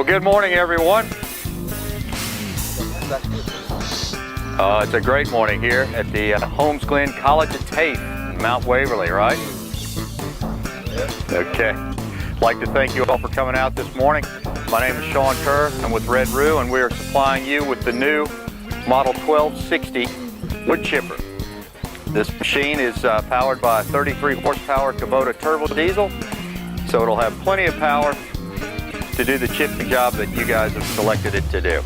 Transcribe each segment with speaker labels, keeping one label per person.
Speaker 1: Good morning, everyone. It's a great morning here at the Holmesglen College of TAFE in Mount Waverly, right? Okay. I'd like to thank you all for coming out this morning. My name is Sean Kerr. I'm with Red Roo, and we are supplying you with the new Model 1260 WoodChipper. This machine is powered by a 33 horsepower Kubota turbo diesel, so it'll have plenty of power to do the chipping job that you guys have selected it to do.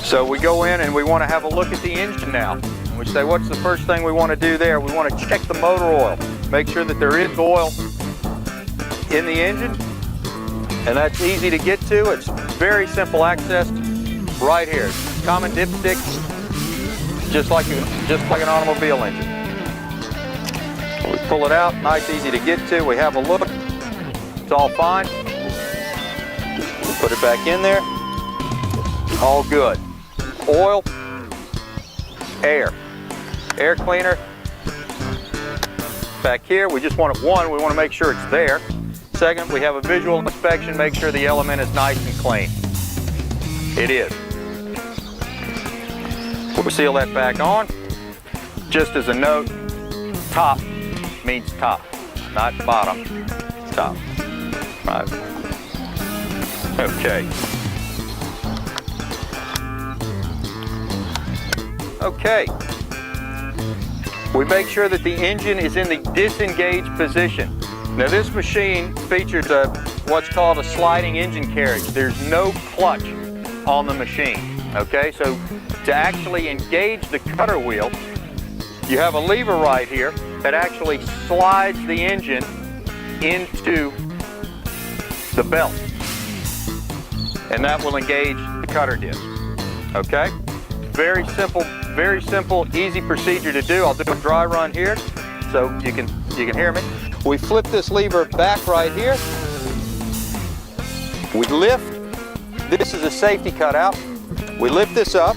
Speaker 1: So we go in and we want to have a look at the engine now. We say, what's the first thing we want to do there? We want to check the motor oil, make sure that there is oil in the engine, and that's easy to get to. It's very simple access right here. Common dipstick, just like an automobile engine. We pull it out, nice, easy to get to. We have a look, it's all fine. Put it back in there, all good. Oil, air cleaner. Back here, we just want it, one, we want to make sure it's there. Second, we have a visual inspection, make sure the element is nice and clean. It is. We'll seal that back on. Just as a note, top means top, not bottom, top. Right. Okay. Okay. We make sure that the engine is in the disengaged position. Now this machine features what's called a sliding engine carriage. There's no clutch on the machine. Okay, so to actually engage the cutter wheel, you have a lever right here that actually slides the engine into the belt. And that will engage the cutter disc. Okay? Very simple, easy procedure to do. I'll do a dry run here so you can hear me. We flip this lever back right here. We lift. This is a safety cutout. We lift this up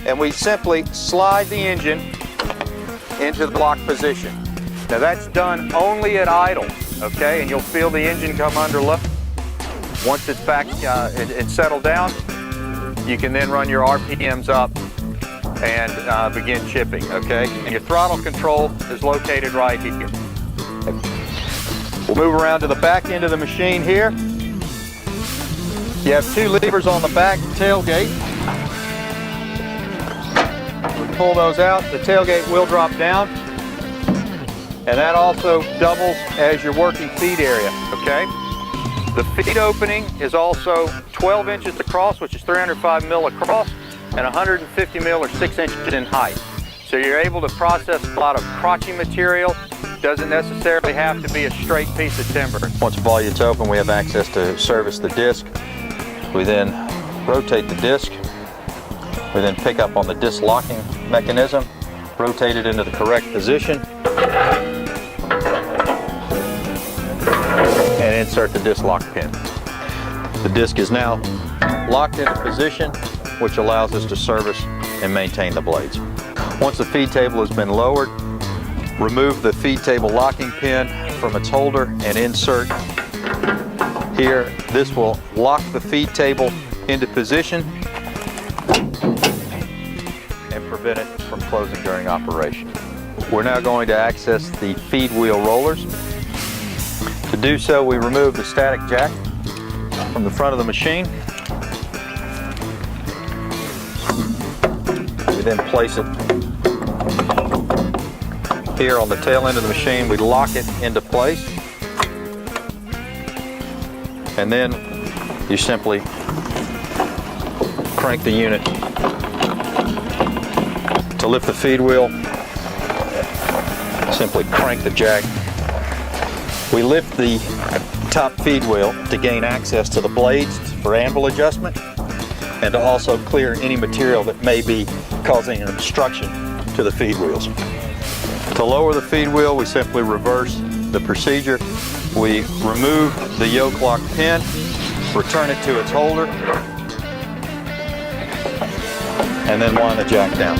Speaker 1: and we simply slide the engine into the lock position. Now that's done only at idle, okay? And you'll feel the engine come under load. Once it's back and settled down, you can then run your RPMs up and begin chipping, okay? And your throttle control is located right here. We'll move around to the back end of the machine here. You have two levers on the back tailgate. We pull those out, the tailgate will drop down, and that also doubles as your working feed area, okay? The feed opening is also 12 inches across, which is 305 mil across, and 150 mil or 6 inches in height. So you're able to process a lot of crotchy material. Doesn't necessarily have to be a straight piece of timber. Once the volume's open, we have access to service the disc. We then rotate the disc. We then pick up on the disc locking mechanism, rotate it into the correct position, and insert the disc lock pin. The disc is now locked into position, which allows us to service and maintain the blades. Once the feed table has been lowered, remove the feed table locking pin from its holder and insert here. This will lock the feed table into position and prevent it from closing during operation. We're now going to access the feed wheel rollers. To do so, we remove the static jack from the front of the machine. We then place it here on the tail end of the machine. We lock it into place. and then you simply crank the unit to lift the feed wheel. Simply crank the jack. We lift the top feed wheel to gain access to the blades for anvil adjustment and to also clear any material that may be causing an obstruction to the feed wheels. To lower the feed wheel, we simply reverse the procedure. We remove the yoke lock pin, return it to its holder, and then wind the jack down.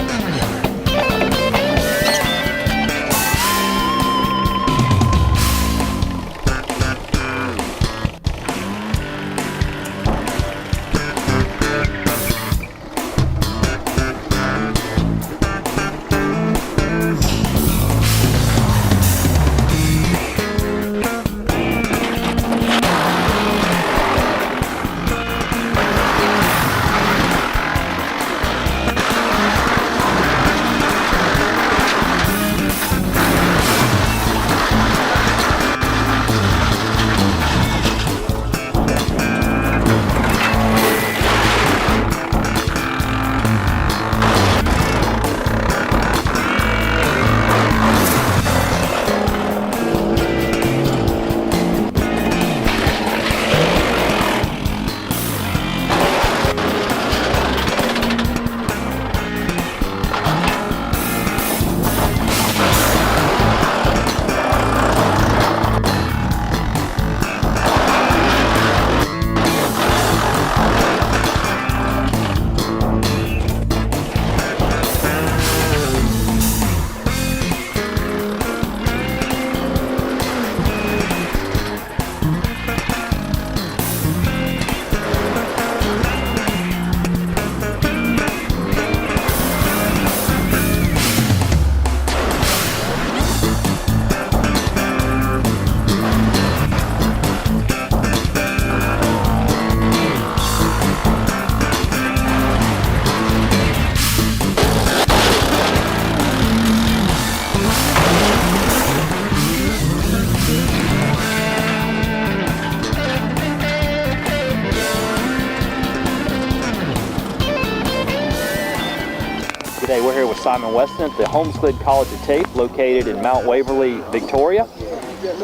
Speaker 2: Today we're here with Simon Weston at the Holmesglen College of TAFE located in Mount Waverly, Victoria.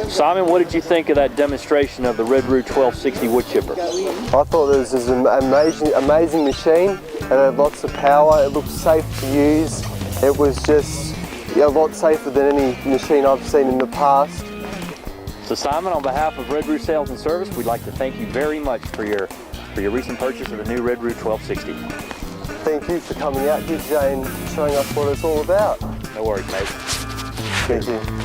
Speaker 2: Simon, what did you think of that demonstration of the Red Roo 1260 wood chipper?
Speaker 3: I thought this was an amazing machine. It had lots of power, it looked safe to use. It was just a lot safer than any machine I've seen in the past.
Speaker 2: So Simon, on behalf of Red Roo Sales and Service, we'd like to thank you very much for your recent purchase of the new Red Roo 1260.
Speaker 3: Thank you for coming out here today and showing us what it's all about.
Speaker 2: No worries, mate.
Speaker 3: Thank you.